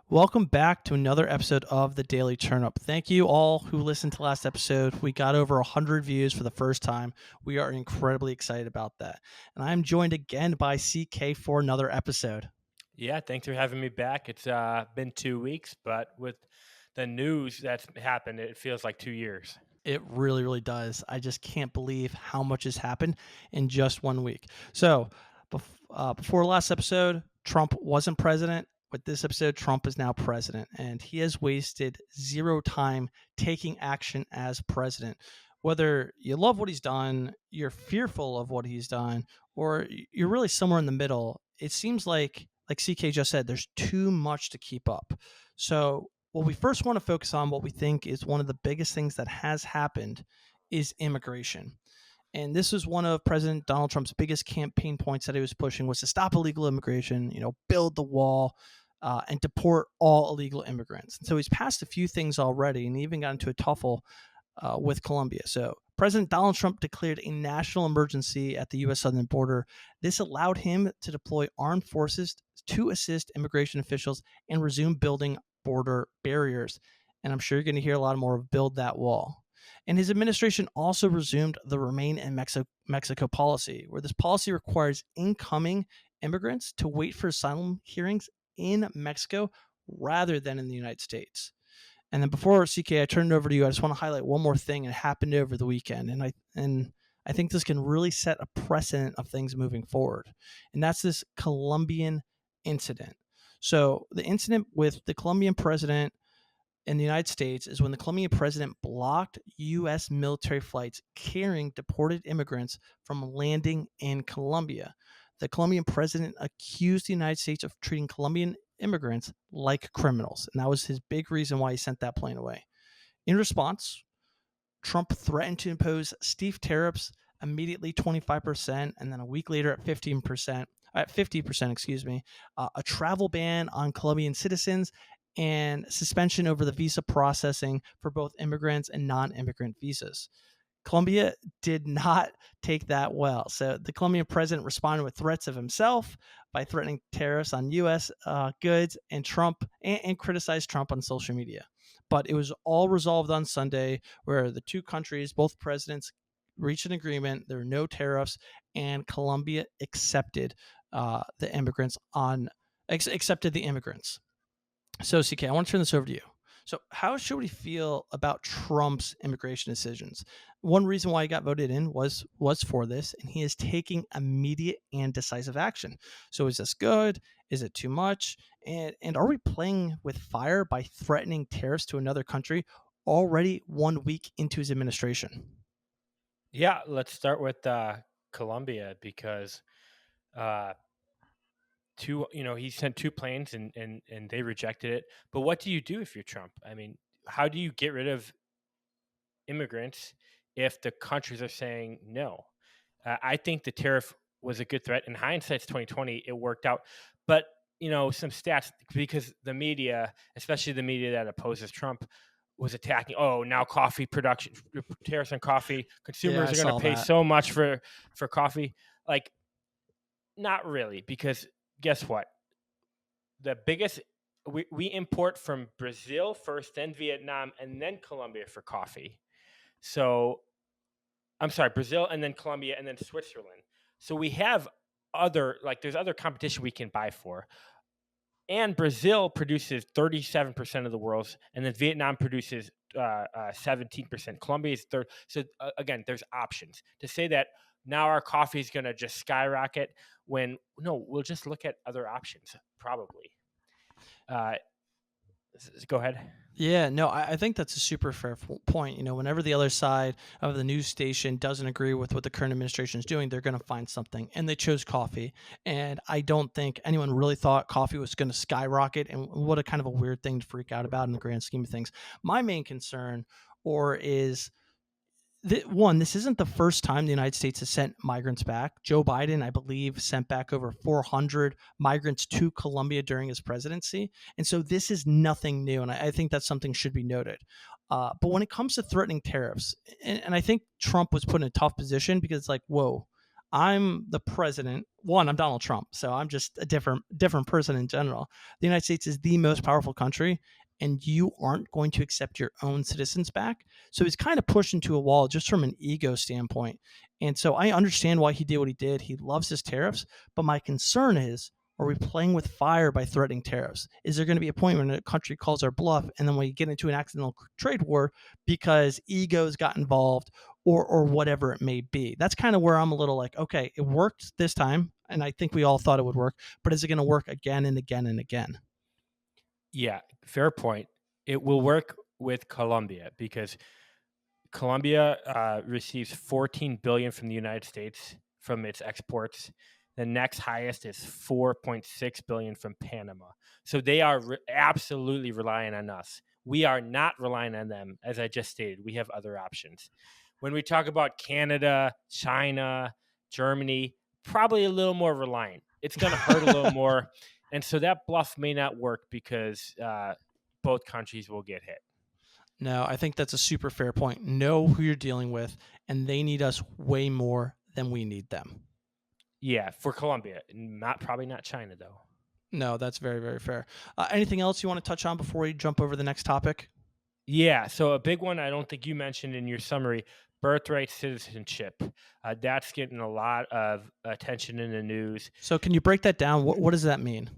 Welcome back to another episode of the Daily Turnup. Thank you all who listened to last episode. We got over 100 views for the first time. We are incredibly excited about that. And I'm joined again by CK for another episode. Yeah, thanks for having me back. It's been 2 weeks, but with the news that's happened, it feels like 2 years. It really, really does. I just can't believe how much has happened in just 1 week. So, before last episode, Trump wasn't president. With this episode, Trump is now president, and he has wasted zero time taking action as president. Whether you love what he's done, you're fearful of what he's done, or you're really somewhere in the middle, it seems like CK just said, there's too much to keep up. So, what we first want to focus on, what we think is one of the biggest things that has happened, is immigration. And this was one of President Donald Trump's biggest campaign points that he was pushing, was to stop illegal immigration, build the wall, and deport all illegal immigrants. And so he's passed a few things already, and he even got into a tuffle with Colombia. So President Donald Trump declared a national emergency at the U.S. southern border. This allowed him to deploy armed forces to assist immigration officials and resume building border barriers. And I'm sure you're going to hear a lot more of build that wall. And his administration also resumed the Remain in Mexico policy, where this policy requires incoming immigrants to wait for asylum hearings in Mexico rather than in the United States. And then before CK, I turn it over to you. I just want to highlight one more thing that happened over the weekend, and I think this can really set a precedent of things moving forward. And that's this Colombian incident. So the incident with the Colombian president in the United States is when the Colombian president blocked U.S. military flights carrying deported immigrants from landing in Colombia. The Colombian president accused the United States of treating Colombian immigrants like criminals, and that was his big reason why he sent that plane away. In response, Trump threatened to impose steep tariffs, immediately 25%, and then a week later at 15%, at 50%, a travel ban on Colombian citizens, and suspension over the visa processing for both immigrants and non-immigrant visas. Colombia did not take that well. So the Colombian president responded with threats of himself by threatening tariffs on U.S. Goods and Trump and criticized Trump on social media. But it was all resolved on Sunday, where the two countries, both presidents, reached an agreement. There were no tariffs, and Colombia accepted the immigrants. So, CK, I want to turn this over to you. So, how should we feel about Trump's immigration decisions? One reason why he got voted in was for this, and he is taking immediate and decisive action. So, is this good? Is it too much? And are we playing with fire by threatening tariffs to another country already 1 week into his administration? Yeah, let's start with Colombia because he sent two planes and they rejected it. But what do you do if you're Trump? I mean, how do you get rid of immigrants if the countries are saying no? I think the tariff was a good threat. In hindsight, 2020, it worked out. But some stats, because the media, especially the media that opposes Trump, was attacking. Oh, now coffee production, tariffs on coffee. Consumers are going to pay so much for coffee. Like, not really, because guess what? The biggest we import from Brazil first, then Vietnam, and then Colombia for coffee. So, I'm sorry, Brazil, and then Colombia, and then Switzerland. So we have there's other competition we can buy for. And Brazil produces 37% of the world's, and then Vietnam produces 17%. Colombia is third. So again, there's options. To say that now our coffee is going to just skyrocket when no, we'll just look at other options probably. Go ahead. Yeah, no, I think that's a super fair point. Whenever the other side of the news station doesn't agree with what the current administration is doing, they're going to find something. And they chose coffee. And I don't think anyone really thought coffee was going to skyrocket. And what a kind of a weird thing to freak out about in the grand scheme of things. My main concern is this isn't the first time the United States has sent migrants back. Joe Biden, I believe, sent back over 400 migrants to Colombia during his presidency. And so this is nothing new. And I think that's something should be noted. But when it comes to threatening tariffs, and I think Trump was put in a tough position because it's like, whoa, I'm the president. one, I'm Donald Trump, so I'm just a different person in general. The United States is the most powerful country, and you aren't going to accept your own citizens back. So he's kind of pushed into a wall just from an ego standpoint. And so I understand why he did what he did. He loves his tariffs, but my concern is, are we playing with fire by threatening tariffs? Is there going to be a point when a country calls our bluff and then we get into an accidental trade war because egos got involved or whatever it may be? That's kind of where I'm a little like, okay, it worked this time, and I think we all thought it would work, but is it going to work again and again and again? Yeah, fair point. It will work with Colombia because Colombia receives 14 billion from the United States from its exports. The next highest is 4.6 billion from Panama. So they are absolutely relying on us. We are not relying on them. As I just stated, we have other options. When we talk about Canada, China, Germany, probably a little more reliant. It's going to hurt a little more. And so that bluff may not work because both countries will get hit. No, I think that's a super fair point. Know who you're dealing with, and they need us way more than we need them. Yeah, for Colombia. Probably not China, though. No, that's very, very fair. Anything else you want to touch on before we jump over the next topic? Yeah, so a big one I don't think you mentioned in your summary, birthright citizenship. That's getting a lot of attention in the news. So can you break that down? What does that mean?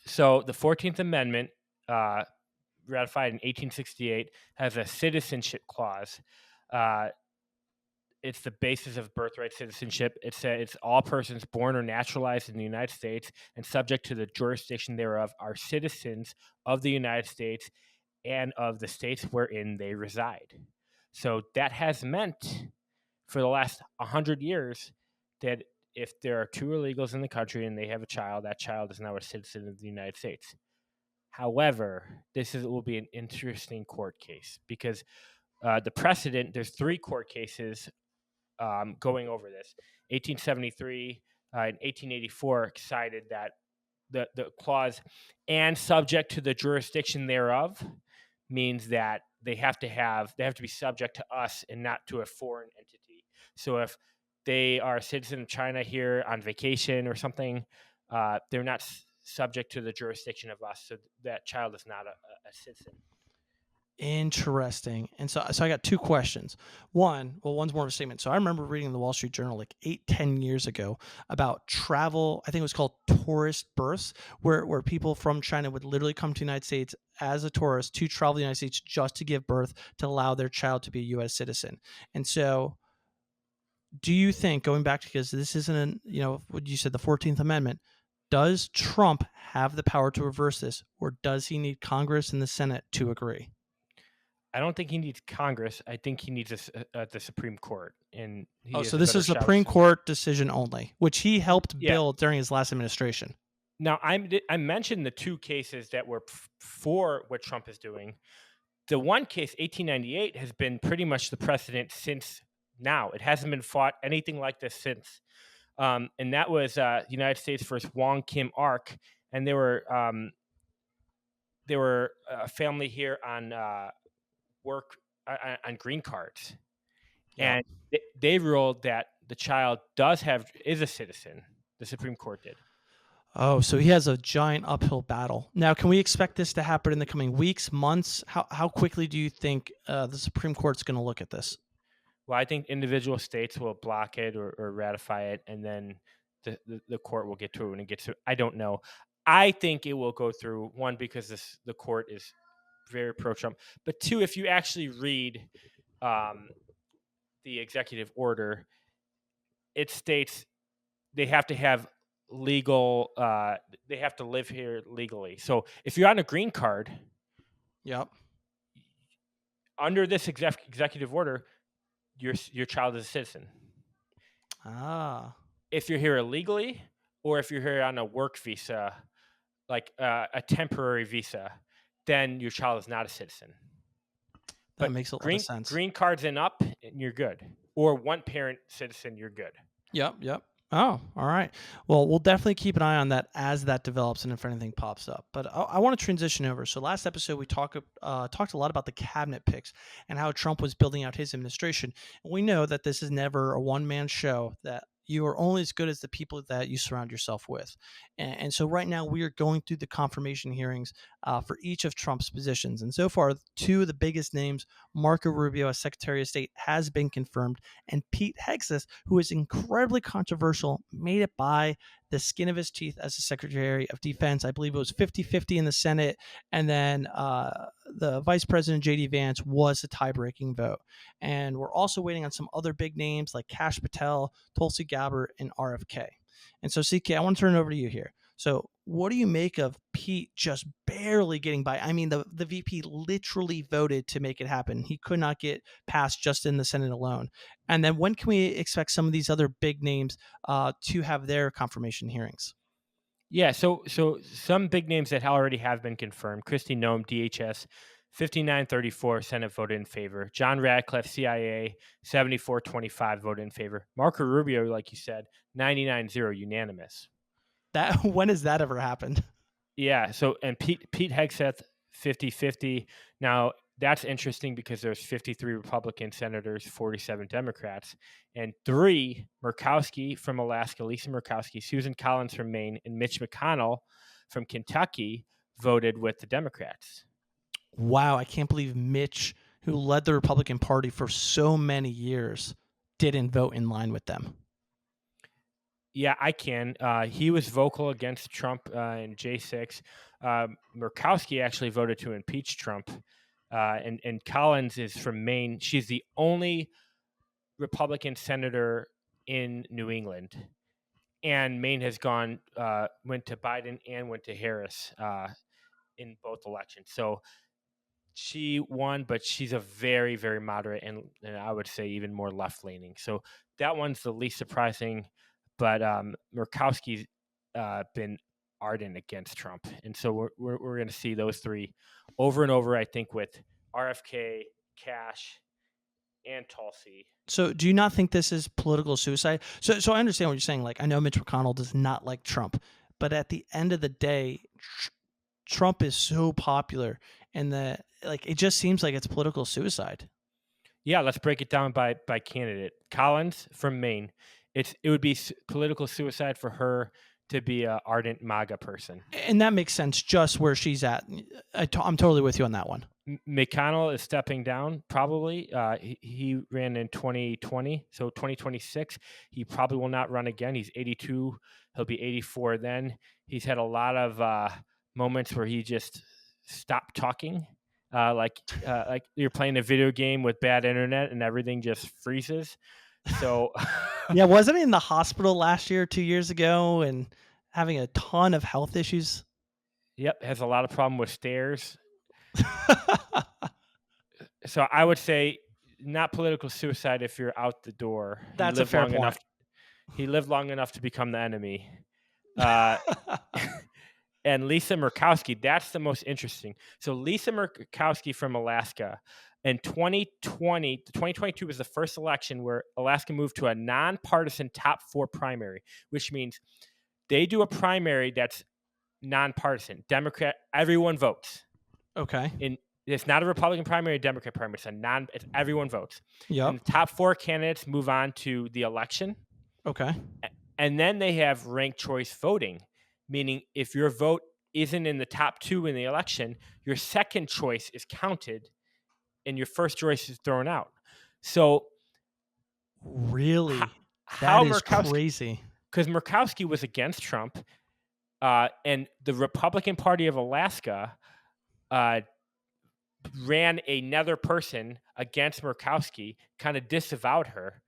So the 14th Amendment, ratified in 1868, has a citizenship clause. It's the basis of birthright citizenship. It says it's all persons born or naturalized in the United States and subject to the jurisdiction thereof are citizens of the United States and of the states wherein they reside. So that has meant for the last 100 years that if there are two illegals in the country and they have a child, that child is now a citizen of the United States. However, will be an interesting court case because the precedent, there's 3 court cases going over this. 1873 and 1884 cited that the clause and subject to the jurisdiction thereof means that they have to be subject to us and not to a foreign entity. So if they are a citizen of China here on vacation or something, they're not subject to the jurisdiction of us. So that child is not a citizen. Interesting. And so I got 2 questions. One's more of a statement. So I remember reading in the Wall Street Journal like 8-10 years ago about travel. I think it was called tourist births, where people from China would literally come to the United States as a tourist to travel the United States just to give birth to allow their child to be a U.S. citizen. And so do you think, going back, because this isn't what you said, the 14th Amendment, does Trump have the power to reverse this, or does he need Congress and the Senate to agree? I don't think he needs Congress. I think he needs the Supreme Court. And so this is a Supreme Court decision only, which he helped build during his last administration. Now, I mentioned the 2 cases that were for what Trump is doing. The one case, 1898, has been pretty much the precedent since now. It hasn't been fought anything like this since. And that was United States versus Wong Kim Ark. And they were a family here on work on green cards, and they ruled that the child is a citizen. The Supreme Court did. Oh, so he has a giant uphill battle. Now, can we expect this to happen in the coming weeks, months? How quickly do you think the Supreme Court's going to look at this? Well, I think individual states will block it or ratify it, and then the court will get to it when it gets to it. I don't know. I think it will go through, one, because the court is very pro-Trump, but 2, if you actually read the executive order, it states they have to have legal, they have to live here legally. So if you're on a green card, under this executive order, your child is a citizen. If you're here illegally, or if you're here on a work visa, like a temporary visa, then your child is not a citizen. That makes a lot of sense. Green cards and up, and you're good. Or one parent citizen, you're good. Yep. Oh, all right. Well, we'll definitely keep an eye on that as that develops and if anything pops up. But I want to transition over. So last episode, we talked a lot about the cabinet picks and how Trump was building out his administration. And we know that this is never a one-man show, that You are only as good as the people that you surround yourself with. And so right now we are going through the confirmation hearings for each of Trump's positions. And so far, two of the biggest names, Marco Rubio as Secretary of State, has been confirmed, and Pete Hegseth, who is incredibly controversial, made it by the skin of his teeth as the Secretary of Defense. I believe it was 50-50 in the Senate, and then the Vice President J.D. Vance was a tie-breaking vote. And we're also waiting on some other big names like Kash Patel, Tulsi Gabbard, and RFK. And so, CK, I want to turn it over to you here. So, what do you make of Pete just barely getting by? I mean, the VP literally voted to make it happen. He could not get passed just in the Senate alone. And then when can we expect some of these other big names to have their confirmation hearings? Yeah, so some big names that already have been confirmed. Kristi Noem, DHS, 59-34, Senate voted in favor. John Ratcliffe, CIA, 74-25, voted in favor. Marco Rubio, like you said, 99-0, unanimous. That when has that ever happened? Yeah, so and Pete Hegseth, 50-50. Now, that's interesting because there's 53 Republican senators, 47 Democrats, and 3 Murkowski from Alaska, Lisa Murkowski, Susan Collins from Maine, and Mitch McConnell from Kentucky voted with the Democrats. Wow, I can't believe Mitch, who led the Republican Party for so many years, didn't vote in line with them. Yeah, I can. He was vocal against Trump in J6. Murkowski actually voted to impeach Trump. And Collins is from Maine. She's the only Republican senator in New England. And Maine has went to Biden and went to Harris in both elections. So she won, but she's a very, very moderate and I would say even more left-leaning. So that one's the least surprising. But Murkowski's been ardent against Trump. And so we're going to see those 3 over and over, I think, with RFK, Kash, and Tulsi. So do you not think this is political suicide? So I understand what you're saying. Like, I know Mitch McConnell does not like Trump, but at the end of the day, Trump is so popular, and it just seems like it's political suicide. Yeah, let's break it down by candidate. Collins from Maine. It would be political suicide for her to be an ardent MAGA person. And that makes sense just where she's at. I'm totally with you on that one. McConnell is stepping down, probably. He ran in 2020, so 2026. He probably will not run again. He's 82. He'll be 84 then. He's had a lot of moments where he just stopped talking. Like you're playing a video game with bad internet and everything just freezes. So yeah, wasn't he in the hospital last year, 2 years ago, and having a ton of health issues? Yep, has a lot of problem with stairs. So I would say not political suicide if you're out the door. That's a fair point. He lived long enough to become the enemy. And Lisa Murkowski, that's the most interesting. So Lisa Murkowski from Alaska. In 2022 was the first election where Alaska moved to a nonpartisan top 4 primary, which means they do a primary that's nonpartisan. Democrat, everyone votes. Okay. It's not a Republican primary, a Democrat primary. It's everyone votes. Yep. And the top 4 candidates move on to the election. Okay. And then they have ranked choice voting, meaning if your vote isn't in the top 2 in the election, your second choice is counted and your first choice is thrown out. So really, how that is crazy. Because Murkowski was against Trump, and the Republican Party of Alaska ran another person against Murkowski, kind of disavowed her.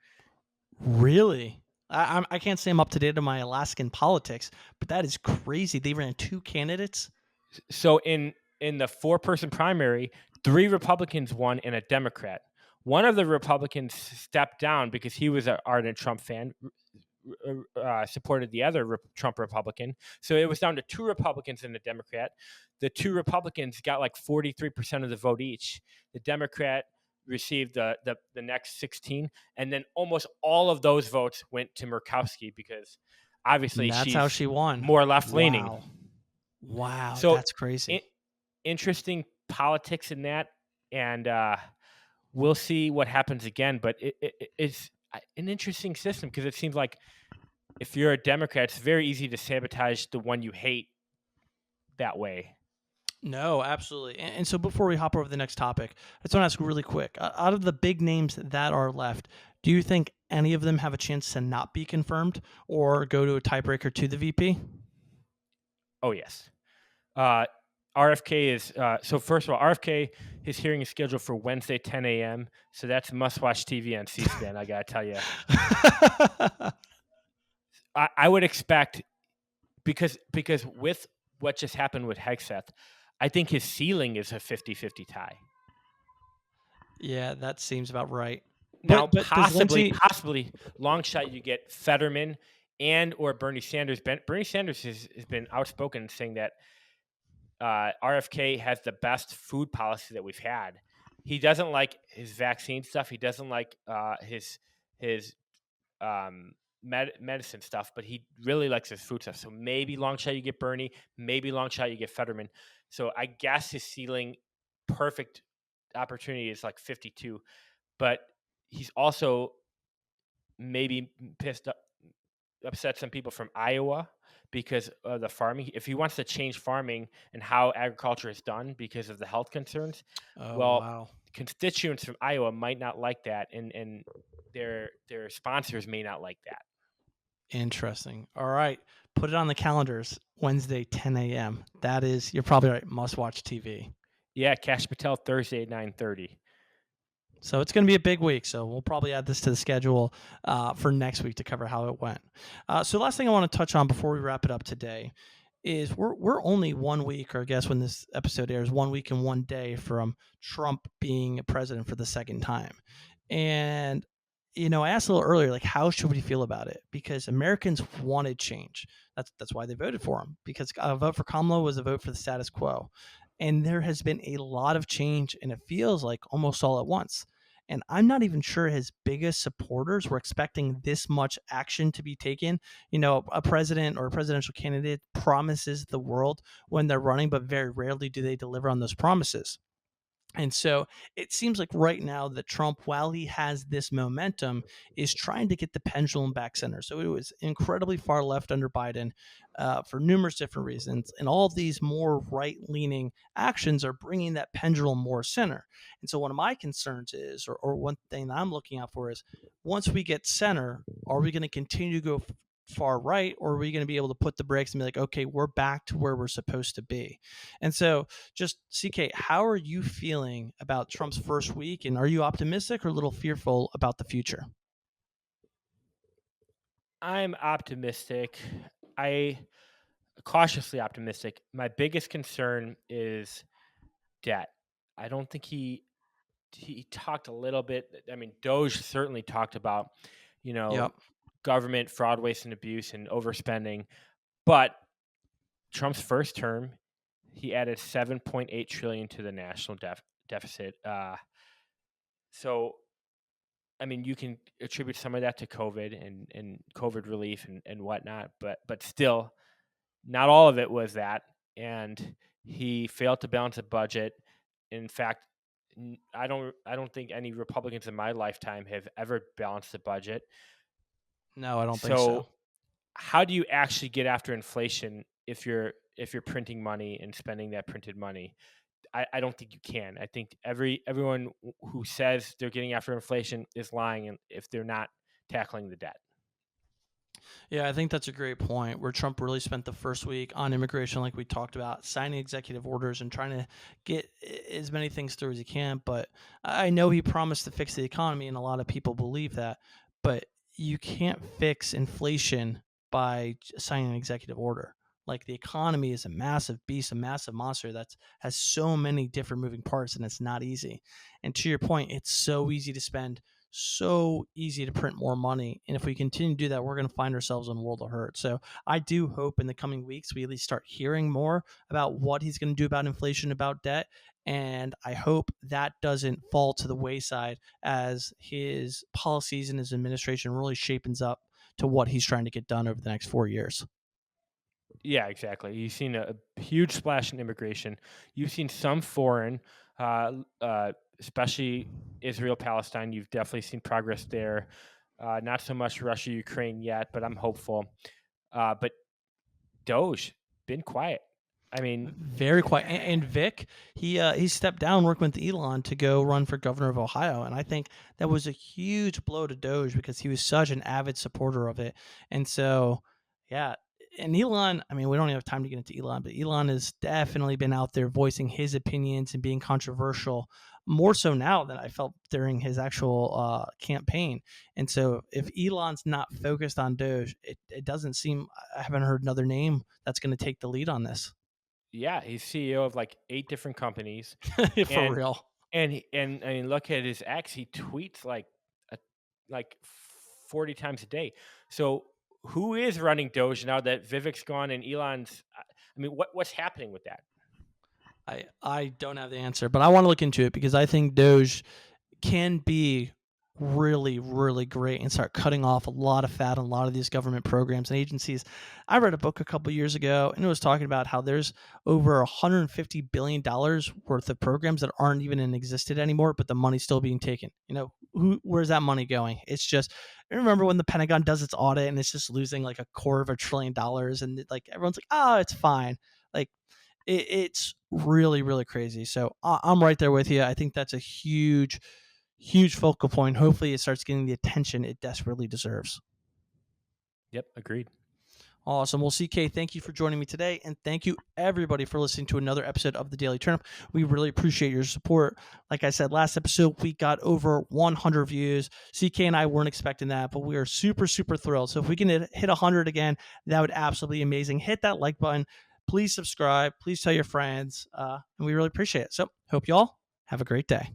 Really? I can't say I'm up to date on my Alaskan politics, but that is crazy. They ran 2 candidates. So in the 4-person primary, 3 Republicans won and a Democrat. One of the Republicans stepped down because he was an ardent Trump fan, supported the other Trump Republican. So it was down to 2 Republicans and a Democrat. The 2 Republicans got like 43% of the vote each. The Democrat received the next 16, and then almost all of those votes went to Murkowski because obviously that's how she won. More left-leaning. Wow, so that's crazy. Interesting politics in that, and we'll see what happens again. But it's an interesting system because it seems like if you're a Democrat, it's very easy to sabotage the one you hate that way. No, absolutely. And so before we hop over to the next topic, I just want to ask really quick, out of the big names that are left, do you think any of them have a chance to not be confirmed or go to a tiebreaker to the VP? Oh, yes. RFK is so. First of all, RFK, his hearing is scheduled for Wednesday, 10 a.m. So that's must-watch TV on C-SPAN. I gotta tell you, I would expect because with what just happened with Hegseth, I think his ceiling is a 50-50 tie. Yeah, that seems about right. Now, But does Lindsay? possibly, long shot, you get Fetterman and or Bernie Sanders. Bernie Sanders has been outspoken saying that RFK has the best food policy that we've had. He doesn't like his vaccine stuff. He doesn't like his medicine stuff, but he really likes his food stuff. So maybe long shot you get Bernie, maybe long shot you get Fetterman. So I guess his ceiling, perfect opportunity, is like 52, but he's also maybe upset some people from Iowa because of the farming. If he wants to change farming and how agriculture is done because of the health concerns, Oh, well, wow. constituents from Iowa might not like that, and their sponsors may not like that. Interesting. All right. Put it on the calendars. Wednesday, 10 a.m. That is, you're probably right, must watch TV. Yeah, Kash Patel Thursday at 9:30. So it's going to be a big week. So we'll probably add this to the schedule for next week to cover how it went. So last thing I want to touch on before we wrap it up today is we're only 1 week, or I guess when this episode airs, 1 week and 1 day from Trump being a president for the second time. And I asked a little earlier, like, how should we feel about it? Because Americans wanted change. That's why they voted for him. Because a vote for Kamala was a vote for the status quo, and there has been a lot of change, and it feels like almost all at once. And I'm not even sure his biggest supporters were expecting this much action to be taken. A president or a presidential candidate promises the world when they're running, but very rarely do they deliver on those promises. And so it seems like right now that Trump, while he has this momentum, is trying to get the pendulum back center. So it was incredibly far left under Biden for numerous different reasons. And all of these more right leaning actions are bringing that pendulum more center. And so one of my concerns is, or one thing that I'm looking out for is, once we get center, are we going to continue to go far right, or are we going to be able to put the brakes and be like, okay, we're back to where we're supposed to be? And so just CK, how are you feeling about Trump's first week, and are you optimistic or a little fearful about the future? I'm optimistic. I cautiously optimistic. My biggest concern is debt. I don't think he talked a little bit. I mean, Doge certainly talked about, Yep. government fraud, waste, and abuse and overspending. But Trump's first term, he added 7.8 trillion to the national deficit. So, I mean, you can attribute some of that to COVID and COVID relief and whatnot, but still, not all of it was that. And he failed to balance a budget. In fact, I don't think any Republicans in my lifetime have ever balanced a budget. No, I don't think so. How do you actually get after inflation if you're printing money and spending that printed money? I don't think you can. I think everyone who says they're getting after inflation is lying if they're not tackling the debt. Yeah, I think that's a great point, where Trump really spent the first week on immigration, like we talked about, signing executive orders and trying to get as many things through as he can. But I know he promised to fix the economy, and a lot of people believe that. But you can't fix inflation by signing an executive order. Like, the economy is a massive beast, a massive monster that has so many different moving parts, and it's not easy. And to your point, it's so easy to spend, so easy to print more money. And if we continue to do that, we're going to find ourselves in a world of hurt. So I do hope in the coming weeks we at least start hearing more about what he's going to do about inflation, about debt. And I hope that doesn't fall to the wayside as his policies and his administration really shapens up to what he's trying to get done over the next 4 years. Yeah, exactly. You've seen a huge splash in immigration. You've seen some foreign, especially Israel, Palestine. You've definitely seen progress there. Not so much Russia, Ukraine yet, but I'm hopeful. But Doge been quiet. I mean, Very quiet. And Vic, he stepped down working with Elon to go run for governor of Ohio, and I think that was a huge blow to Doge because he was such an avid supporter of it. And so, yeah. And Elon, I mean, we don't have time to get into Elon, but Elon has definitely been out there voicing his opinions and being controversial more so now than I felt during his actual campaign. And so, if Elon's not focused on Doge, it doesn't seem, I haven't heard another name that's going to take the lead on this. yeah, he's CEO of like 8 different companies, For and real. I mean, look at his X. He tweets a, like 40 times a day. So who is running Doge now that Vivek's gone and Elon's? I mean, what's happening with that? I don't have the answer, but I want to look into it because I think Doge can be really, really great and start cutting off a lot of fat on a lot of these government programs and agencies. I read a book a couple years ago and it was talking about how there's over $150 billion worth of programs that aren't even in existence anymore, but the money's still being taken. Where's that money going? It's just, I remember when the Pentagon does its audit and it's just losing like $250 billion and like everyone's like, oh, it's fine. Like, it's really, really crazy. So I'm right there with you. I think that's a huge, huge focal point. Hopefully, it starts getting the attention it desperately deserves. Yep, agreed. Awesome. Well, CK, thank you for joining me today. And thank you, everybody, for listening to another episode of the Daily Turnip. We really appreciate your support. Like I said, last episode, we got over 100 views. CK and I weren't expecting that, but we are super, super thrilled. So if we can hit 100 again, that would absolutely be amazing. Hit that like button. Please subscribe. Please tell your friends. And we really appreciate it. So hope you all have a great day.